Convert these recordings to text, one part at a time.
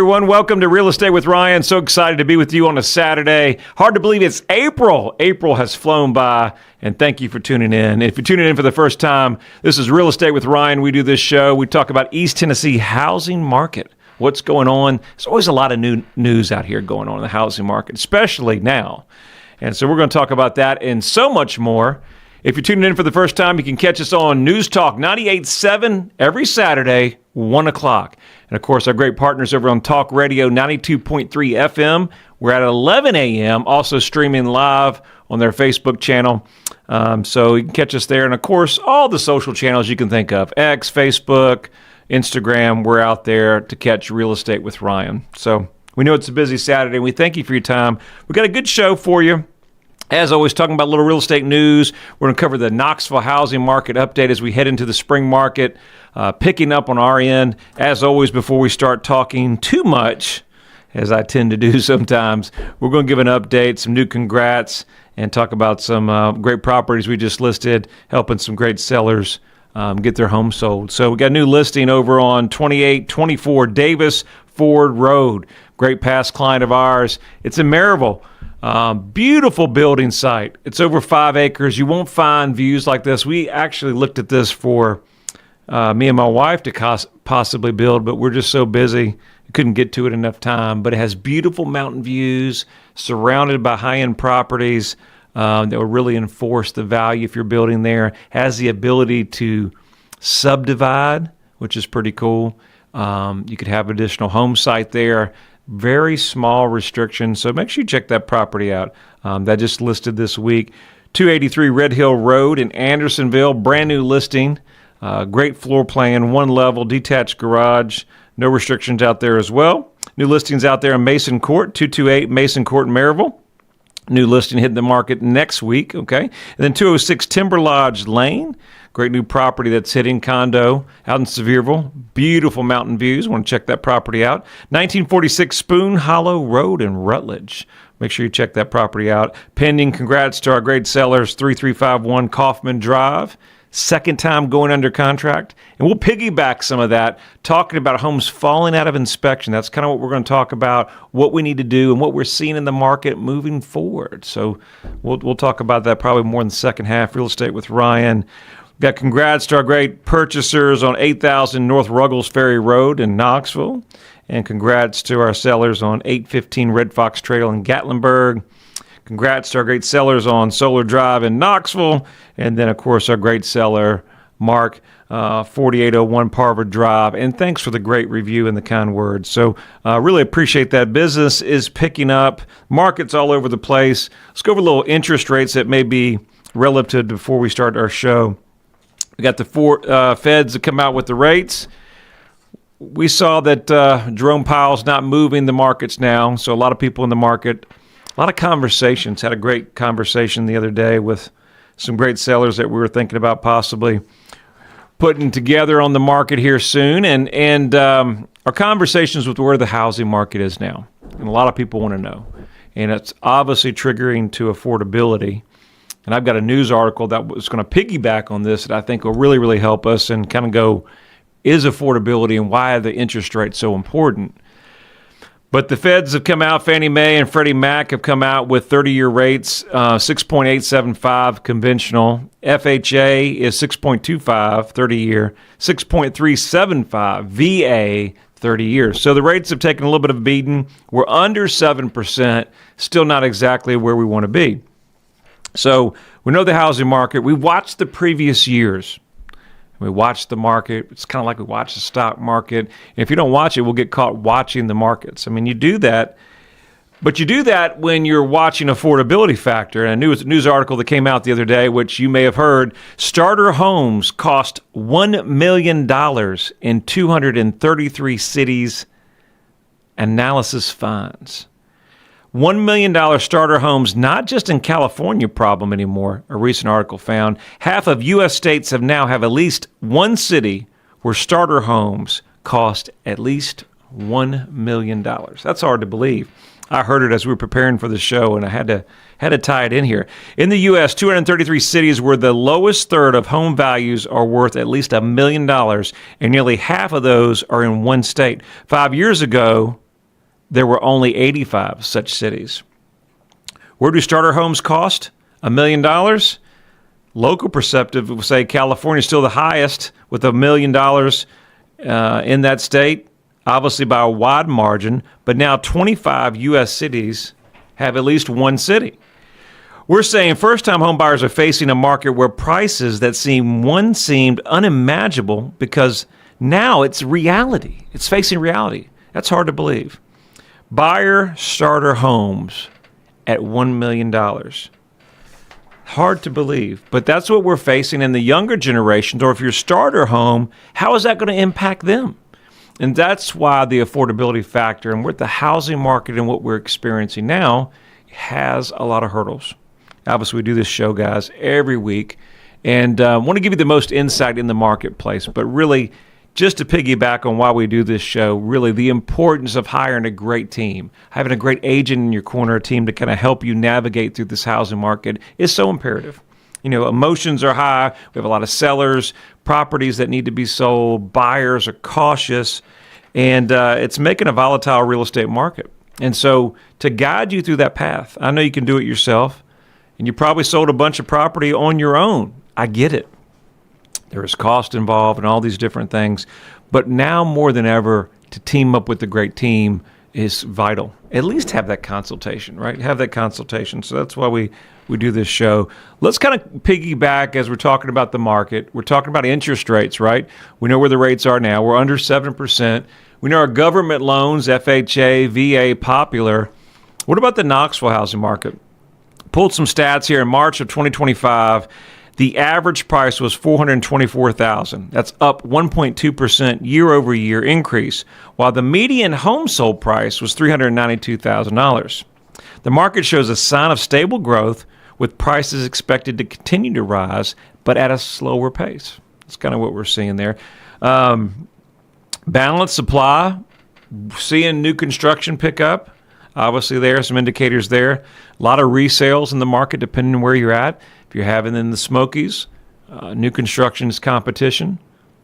everyone. Welcome to Real Estate with Ryan. So excited to be with you on a Saturday. Hard to believe it's April. April has flown by, and thank you for tuning in. If you're tuning in for the first time, this is Real Estate with Ryan. We do this show. We talk about East Tennessee housing market. What's going on? There's always a lot of new news out here going on in the housing market, especially now. And so we're going to talk about that and so much more. If you're tuning in for the first time, you can catch us on News Talk 98.7 every Saturday, 1 o'clock. And, of course, our great partners over on Talk Radio 92.3 FM. We're at 11 a.m., also streaming live on their Facebook channel. So you can catch us there. And, of course, all the social channels you can think of, X, Facebook, Instagram. We're out there to catch Real Estate with Ryan. So we know it's a busy Saturday, and we thank you for your time. We've got a good show for you. As always, talking about a little real estate news. We're going to cover the Knoxville housing market update as we head into the spring market, picking up on our end. As always, before we start talking too much, as I tend to do sometimes, we're going to give an update, some new congrats, and talk about some great properties we just listed, helping some great sellers get their homes sold. So we got a new listing over on 2824 Davis Ford Road. Great past client of ours. It's in Maryville. Beautiful building site. It's over 5 acres. You won't find views like this. We actually looked at this for me and my wife to possibly build, but we're just so busy. Couldn't get to it enough time. But it has beautiful mountain views, surrounded by high-end properties that will really enforce the value if you're building there. Has the ability to subdivide, which is pretty cool. You could have additional home site there. Very small restrictions, so make sure you check that property out. That just listed this week. 283 Red Hill Road in Andersonville, brand new listing. Great floor plan, one level, detached garage. No restrictions out there as well. New listings out there in Mason Court, 228 Mason Court in Maryville. New listing hitting the market next week, okay? And then 206 Timber Lodge Lane. Great new property that's hitting condo out in Sevierville. Beautiful mountain views. Want to check that property out. 1946 Spoon Hollow Road in Rutledge. Make sure you check that property out. Pending congrats to our great sellers, 3351 Kaufman Drive. Second time going under contract. And we'll piggyback some of that, talking about homes falling out of inspection. That's kind of what we're going to talk about, what we need to do and what we're seeing in the market moving forward. So we'll talk about that probably more in the second half. Real Estate with Ryan. Got congrats to our great purchasers on 8000 North Ruggles Ferry Road in Knoxville. And congrats to our sellers on 815 Red Fox Trail in Gatlinburg. Congrats to our great sellers on Solar Drive in Knoxville. And then, of course, our great seller, Mark, 4801 Parver Drive. And thanks for the great review and the kind words. So really appreciate that. Business is picking up. Markets all over the place. Let's go over a little interest rates that may be relative before we start our show. We got the four feds that come out with the rates. We saw that Jerome Powell's not moving the markets now, so a lot of people in the market, a lot of conversations. Had a great conversation the other day with some great sellers that we were thinking about possibly putting together on the market here soon. And our conversations with where the housing market is now. And a lot of people want to know. And it's obviously triggering to affordability. And I've got a news article that was going to piggyback on this that I think will really, really help us and kind of go, is affordability and why are the interest rates so important? But the feds have come out, Fannie Mae and Freddie Mac have come out with 30-year rates, 6.875 conventional. FHA is 6.25, 30-year, 6.375 VA, 30 years. So the rates have taken a little bit of a beating. We're under 7%, still not exactly where we want to be. So we know the housing market. We watched the previous years. We watched the market. It's kind of like we watch the stock market. And if you don't watch it, we'll get caught watching the markets. I mean, you do that, but you do that when you're watching affordability factor. And a news article that came out the other day, which you may have heard, starter homes cost $1 million in 233 cities. Analysis finds. $1 million starter homes, not just in California problem anymore, a recent article found. Half of U.S. states now have at least one city where starter homes cost at least $1 million. That's hard to believe. I heard it as we were preparing for the show, and I had to tie it in here. In the U.S., 233 cities where the lowest third of home values are worth at least $1 million, and nearly half of those are in one state. 5 years ago, there were only 85 such cities. Where do starter homes cost? $1 million? Local perceptive would say California is still the highest with $1 million in that state, obviously by a wide margin, but now 25 U.S. cities have at least one city. We're saying first-time home buyers are facing a market where prices that seemed unimaginable because now it's reality. It's facing reality. That's hard to believe. Buyer starter homes at $1 million. Hard to believe, but that's what we're facing in the younger generations, or if your starter home, how is that going to impact them? And that's why the affordability factor and what the housing market and what we're experiencing now has a lot of hurdles. Obviously, we do this show, guys, every week, and want to give you the most insight in the marketplace, but really, just to piggyback on why we do this show, really the importance of hiring a great team, having a great agent in your corner, a team to kind of help you navigate through this housing market is so imperative. You know, emotions are high. We have a lot of sellers, properties that need to be sold, buyers are cautious, and it's making a volatile real estate market. And so to guide you through that path, I know you can do it yourself, and you probably sold a bunch of property on your own. I get it. There is cost involved and all these different things. But now more than ever, to team up with a great team is vital. At least have that consultation, right? Have that consultation. So that's why we do this show. Let's kind of piggyback as we're talking about the market. We're talking about interest rates, right? We know where the rates are now. We're under 7%. We know our government loans, FHA, VA, Popular. What about the Knoxville housing market? Pulled some stats here in March of 2025. The average price was $424,000. That's up 1.2% year-over-year increase, while the median home sold price was $392,000. The market shows a sign of stable growth, with prices expected to continue to rise, but at a slower pace. That's kind of what we're seeing there. Balanced supply, seeing new construction pick up. Obviously, there are some indicators there. A lot of resales in the market, depending on where you're at. If you're having in the Smokies, new construction is competition.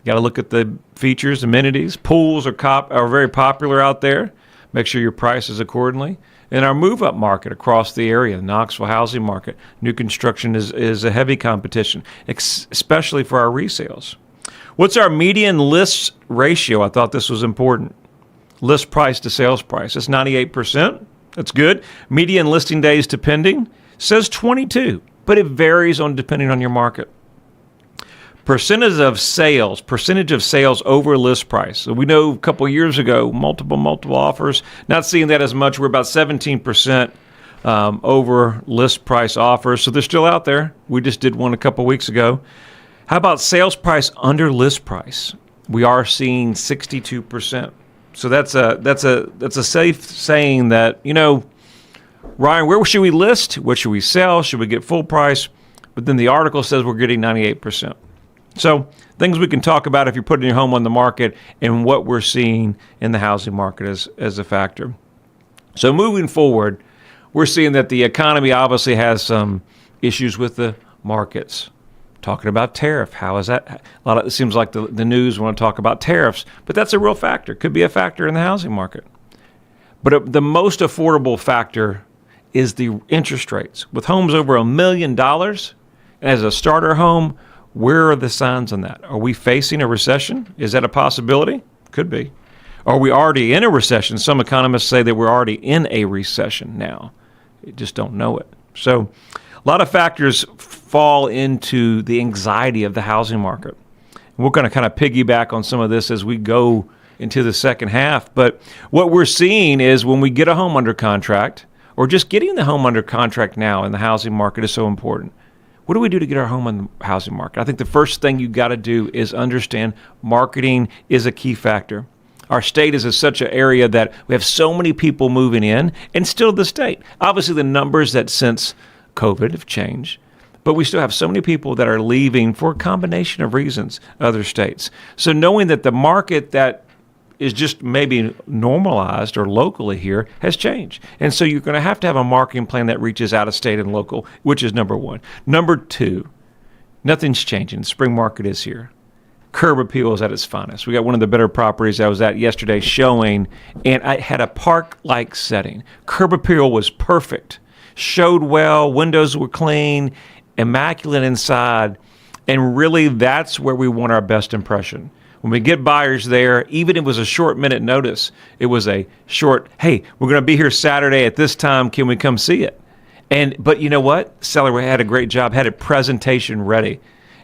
You got to look at the features, amenities. Pools are very popular out there. Make sure your price is accordingly. In our move-up market across the area, the Knoxville housing market, new construction is a heavy competition, especially for our resales. What's our median list ratio? I thought this was important. List price to sales price. It's 98%. That's good. Median listing days to pending says 22, but it varies depending on your market. Percentage of sales over list price. So we know a couple of years ago, multiple offers. Not seeing that as much. We're about 17% over list price offers. So they're still out there. We just did one a couple of weeks ago. How about sales price under list price? We are seeing 62%. So that's a safe saying that, you know, Ryan, where should we list? What should we sell? Should we get full price? But then the article says we're getting 98%. So things we can talk about if you're putting your home on the market and what we're seeing in the housing market as a factor. So moving forward, we're seeing that the economy obviously has some issues with the markets. Talking about tariff, how is that? It seems like the news want to talk about tariffs, but that's a real factor. Could be a factor in the housing market. But the most affordable factor is the interest rates. With homes over $1 million, and as a starter home, where are the signs on that? Are we facing a recession? Is that a possibility? Could be. Are we already in a recession? Some economists say that we're already in a recession now. You just don't know it. So a lot of factors fall into the anxiety of the housing market. We're going to kind of piggyback on some of this as we go into the second half. But what we're seeing is when we get a home under contract, or just getting the home under contract now in the housing market is so important. What do we do to get our home on the housing market? I think the first thing you got to do is understand marketing is a key factor. Our state is such an area that we have so many people moving in, and still the state. Obviously, the numbers that since COVID have changed, but we still have so many people that are leaving for a combination of reasons, other states. So knowing that the market that is just maybe normalized or locally here has changed. And so you're going to have a marketing plan that reaches out of state and local, which is number one. Number two, nothing's changing. The spring market is here. curb appeal is at its finest. We got one of the better properties I was at yesterday showing, and I had a park-like setting. Curb appeal was perfect. Showed well, windows were clean, immaculate inside, and really that's where we want our best impression. When we get buyers there, even if it was a short minute notice, it was a short, hey, we're going to be here Saturday at this time, can we come see it? But you know what? Seller had a great job, had a presentation ready.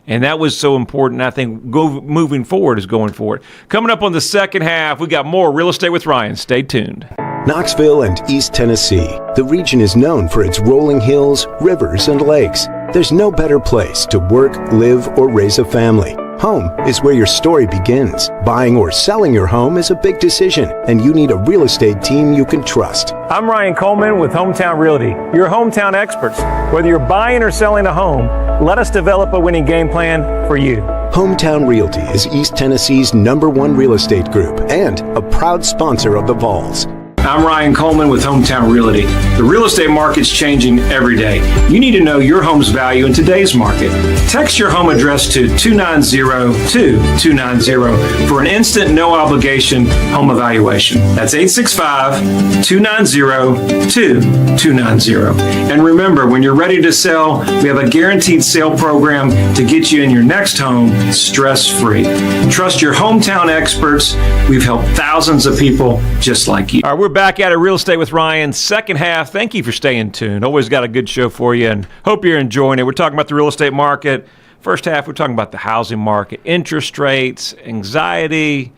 And that was so important. I think moving forward is going forward. Coming up on the second half, we got more Real Estate with Ryan. Stay tuned. Knoxville and East Tennessee. The region is known for its rolling hills, rivers, and lakes. There's no better place to work, live, or raise a family. Home is where your story begins. Buying or selling your home is a big decision, and you need a real estate team you can trust. I'm Ryan Coleman with Hometown Realty, your hometown experts. Whether you're buying or selling a home, let us develop a winning game plan for you. Hometown Realty is East Tennessee's #1 real estate group and a proud sponsor of the Vols. I'm Ryan Coleman with Hometown Realty. The real estate market's changing every day. You need to know your home's value in today's market. Text your home address to 290-2290 for an instant, no obligation home evaluation. That's 865-290-2290. And remember, when you're ready to sell, we have a guaranteed sale program to get you in your next home stress-free. Trust your hometown experts. We've helped thousands of people just like you. All right, we're back at it, Real Estate with Ryan. Second half, thank you for staying tuned. Always got a good show for you, and hope you're enjoying it. We're talking about the real estate market. First half, we're talking about the housing market, interest rates, anxiety.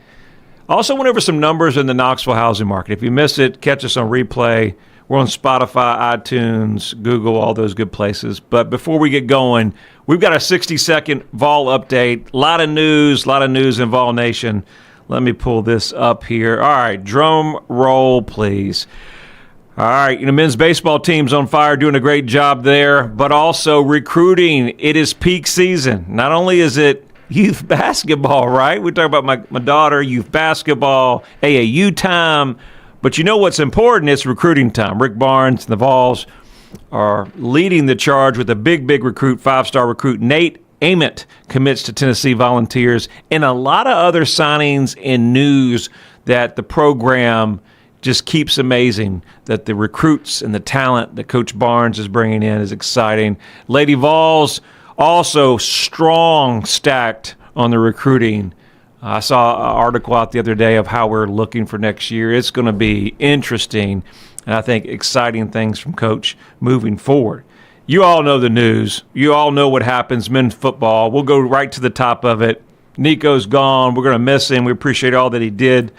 Also went over some numbers in the Knoxville housing market. If you missed it, catch us on replay. We're on Spotify, iTunes, Google, all those good places. But before we get going, we've got a 60-second Vol update. A lot of news in Vol Nation. Let me pull this up here. All right, drum roll, please. All right, men's baseball team's on fire, doing a great job there, but also recruiting. It is peak season. Not only is it youth basketball, right? We talk about my daughter, youth basketball, AAU time, but you know what's important? It's recruiting time. Rick Barnes and the Vols are leading the charge with a big recruit, 5-star recruit, Nate Ament commits to Tennessee Volunteers, and a lot of other signings and news that the program just keeps amazing, that the recruits and the talent that Coach Barnes is bringing in is exciting. Lady Vols also strong, stacked on the recruiting. I saw an article out the other day of how we're looking for next year. It's going to be interesting, and I think exciting things from Coach moving forward. You all know the news. You all know what happens, men's football. We'll go right to the top of it. Nico's gone. We're going to miss him. We appreciate all that he did.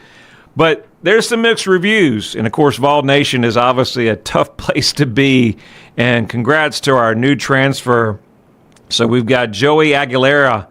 But there's some mixed reviews. And, of course, Vol Nation is obviously a tough place to be. And congrats to our new transfer. So we've got Joey Aguilera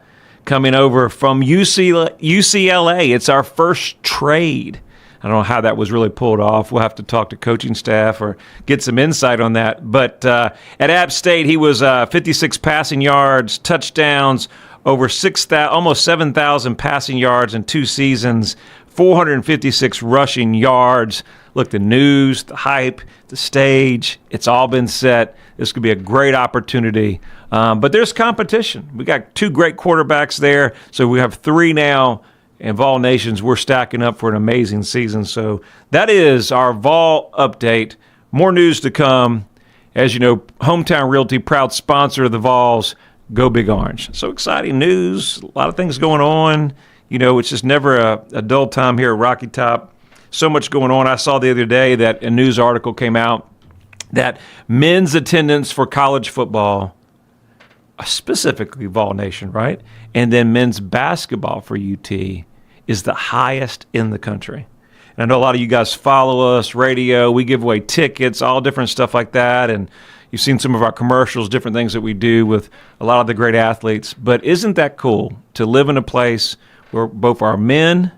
coming over from UCLA. It's our first trade. I don't know how that was really pulled off. We'll have to talk to coaching staff or get some insight on that. But at App State, he was 56 passing yards, touchdowns, over almost 7,000 passing yards in 2 seasons, 456 rushing yards. Look, the news, the hype, the stage, it's all been set. This could be a great opportunity. But there's competition. We got 2 great quarterbacks there, so we have 3 now. And Vol Nations, we're stacking up for an amazing season. So that is our Vol update. More news to come. As you know, Hometown Realty, proud sponsor of the Vols. Go Big Orange. So exciting news. A lot of things going on. It's just never a dull time here at Rocky Top. So much going on. I saw the other day that a news article came out that men's attendance for college football, specifically Vol Nation, right? And then men's basketball for UT is the highest in the country. And I know a lot of you guys follow us, radio, we give away tickets, all different stuff like that. And you've seen some of our commercials, different things that we do with a lot of the great athletes. But isn't that cool to live in a place where both our men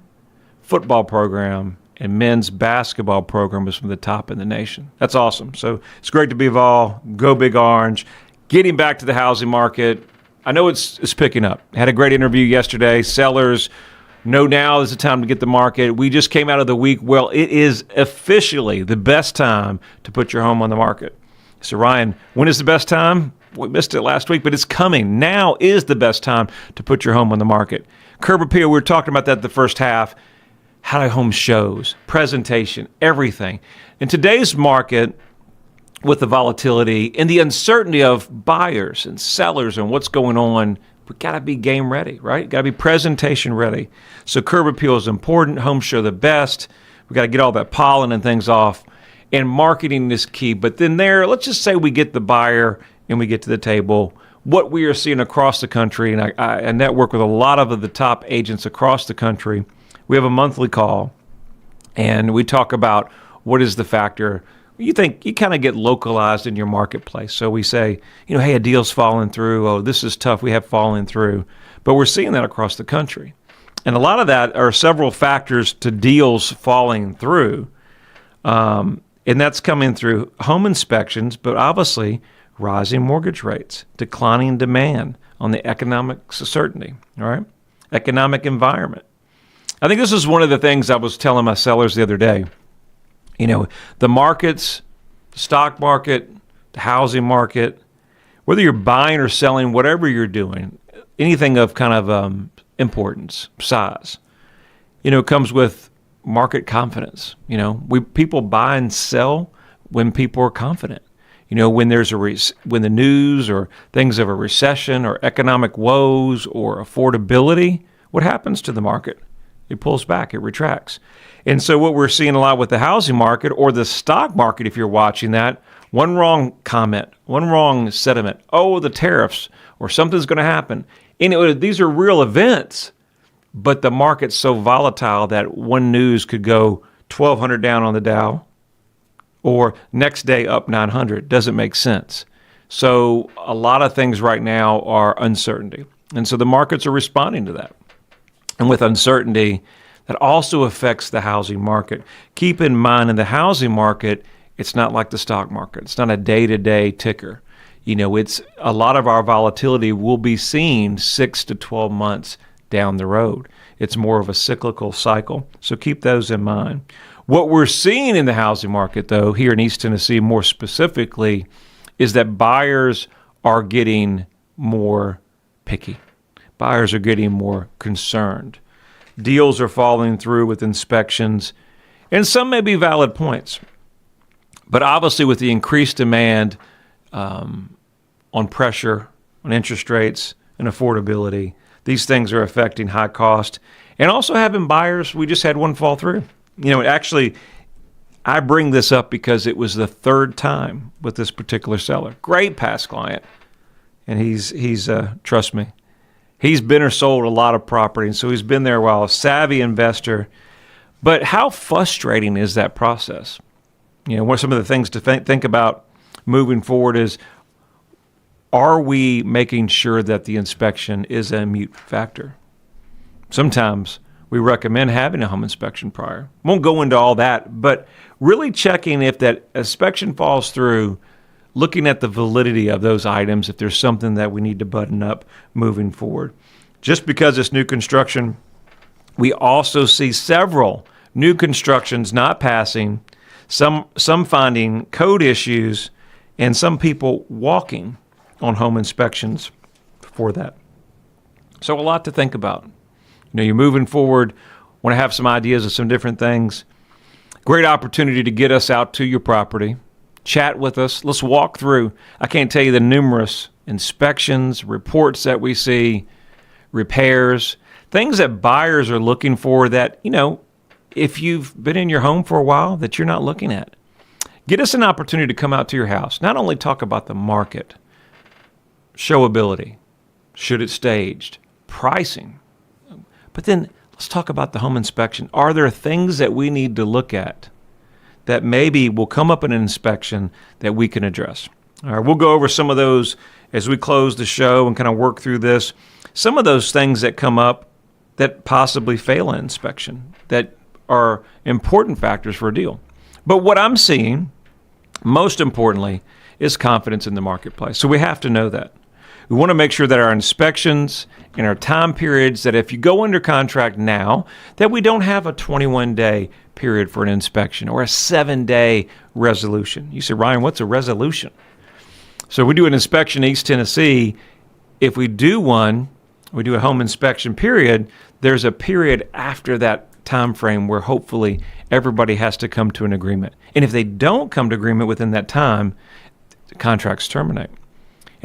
football program and men's basketball program is from the top in the nation? That's awesome. So it's great to be Vol. Go Big Orange. Getting back to the housing market, I know it's picking up. Had a great interview yesterday. Sellers know now is the time to get the market. We just came out of the week. Well, it is officially the best time to put your home on the market. So, Ryan, when is the best time? We missed it last week, but it's coming. Now is the best time to put your home on the market. Curb appeal, we were talking about that the first half. How do home shows, presentation, everything. In today's market, with the volatility and the uncertainty of buyers and sellers and what's going on, we got to be game ready, right? Got to be presentation ready. So curb appeal is important. Home show the best. We got to get all that pollen and things off. And marketing is key. But then let's just say we get the buyer and we get to the table. What we are seeing across the country, and I network with a lot of the top agents across the country. We have a monthly call, and we talk about what is the factor. You think you kind of get localized in your marketplace. So we say, hey, a deal's falling through. Oh, this is tough. We have fallen through. But we're seeing that across the country. And a lot of that are several factors to deals falling through. And that's coming through home inspections, but obviously rising mortgage rates, declining demand on the economic certainty, all right? Economic environment. I think this is one of the things I was telling my sellers the other day. The markets, the stock market, the housing market, whether you're buying or selling, whatever you're doing, anything of kind of importance, size, it comes with market confidence. People buy and sell when people are confident. When there's when the news or things of a recession or economic woes or affordability, what happens to the market? It pulls back, it retracts. And so what we're seeing a lot with the housing market or the stock market, if you're watching that, one wrong comment, one wrong sentiment, the tariffs or something's going to happen. And these are real events, but the market's so volatile that one news could go 1,200 down on the Dow or next day up 900. Doesn't make sense. So a lot of things right now are uncertainty. And so the markets are responding to that. And with uncertainty, that also affects the housing market. Keep in mind, in the housing market, it's not like the stock market. It's not a day-to-day ticker. It's a lot of our volatility will be seen 6 to 12 months down the road. It's more of a cyclical cycle. So keep those in mind. What we're seeing in the housing market, though, here in East Tennessee more specifically, is that buyers are getting more picky. Buyers are getting more concerned. Deals are falling through with inspections, and some may be valid points. But obviously with the increased demand on pressure, on interest rates, and affordability, these things are affecting high cost. And also having buyers, we just had one fall through. Actually, I bring this up because it was the third time with this particular seller. Great past client. And he's trust me, he's been or sold a lot of property, and so he's been there a while, a savvy investor. But how frustrating is that process? What are some of the things to think about moving forward is, are we making sure that the inspection is a mute factor? Sometimes we recommend having a home inspection prior. Won't go into all that, but really checking if that inspection falls through, looking at the validity of those items, if there's something that we need to button up moving forward. Just because it's new construction, we also see several new constructions not passing, some finding code issues, and some people walking on home inspections for that. So a lot to think about. You're moving forward, want to have some ideas of some different things. Great opportunity to get us out to your property. Chat with us. Let's walk through. I can't tell you the numerous inspections, reports that we see, repairs, things that buyers are looking for that, if you've been in your home for a while, that you're not looking at. Get us an opportunity to come out to your house. Not only talk about the market, showability, should it staged, pricing, but then let's talk about the home inspection. Are there things that we need to look at that maybe will come up in an inspection that we can address? All right, we'll go over some of those as we close the show and kind of work through this. Some of those things that come up that possibly fail an inspection that are important factors for a deal. But what I'm seeing, most importantly, is confidence in the marketplace. So we have to know that. We want to make sure that our inspections and our time periods, that if you go under contract now, that we don't have a 21-day period for an inspection or a 7-day resolution. You say, Ryan, what's a resolution? So we do an inspection in East Tennessee. If we do one, we do a home inspection period, there's a period after that time frame where hopefully everybody has to come to an agreement. And if they don't come to agreement within that time, the contracts terminate.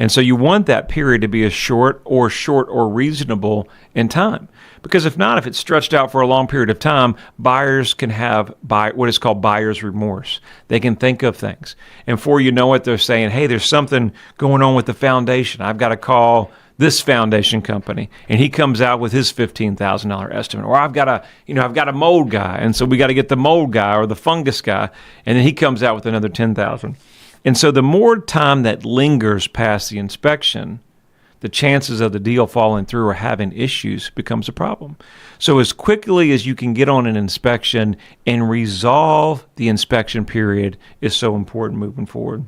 And so you want that period to be as short or reasonable in time. Because if not, if it's stretched out for a long period of time, buyers can have what is called buyer's remorse. They can think of things. And before you know it, they're saying, hey, there's something going on with the foundation. I've got to call this foundation company, and he comes out with his $15,000 estimate. Or I've got a mold guy, and so we got to get the mold guy or the fungus guy, and then he comes out with another $10,000. And so the more time that lingers past the inspection, the chances of the deal falling through or having issues becomes a problem. So as quickly as you can get on an inspection and resolve the inspection period is so important moving forward.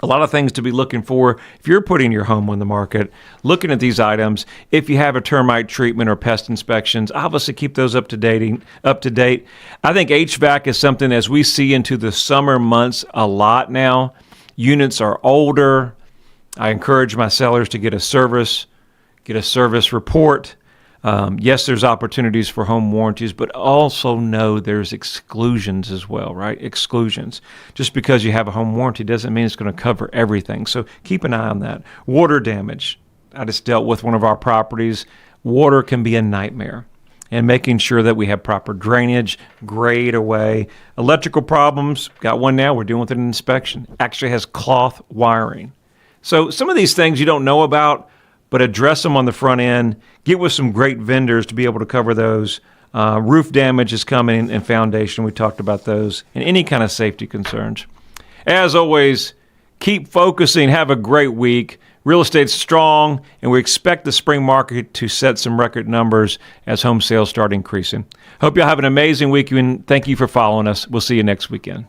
A lot of things to be looking for if you're putting your home on the market, looking at these items. If you have a termite treatment or pest inspections, obviously keep those up to date. I think HVAC is something as we see into the summer months a lot now. Units are older. I encourage my sellers to get a service report. Yes, there's opportunities for home warranties, but also know there's exclusions as well, right? Exclusions. Just because you have a home warranty doesn't mean it's going to cover everything. So keep an eye on that. Water damage. I just dealt with one of our properties. Water can be a nightmare. And making sure that we have proper drainage, grade away. Electrical problems. Got one now. We're dealing with an inspection. Actually has cloth wiring. So some of these things you don't know about, but address them on the front end. Get with some great vendors to be able to cover those. Roof damage is coming and foundation. We talked about those and any kind of safety concerns. As always, keep focusing. Have a great week. Real estate's strong, and we expect the spring market to set some record numbers as home sales start increasing. Hope you'll have an amazing week, and thank you for following us. We'll see you next weekend.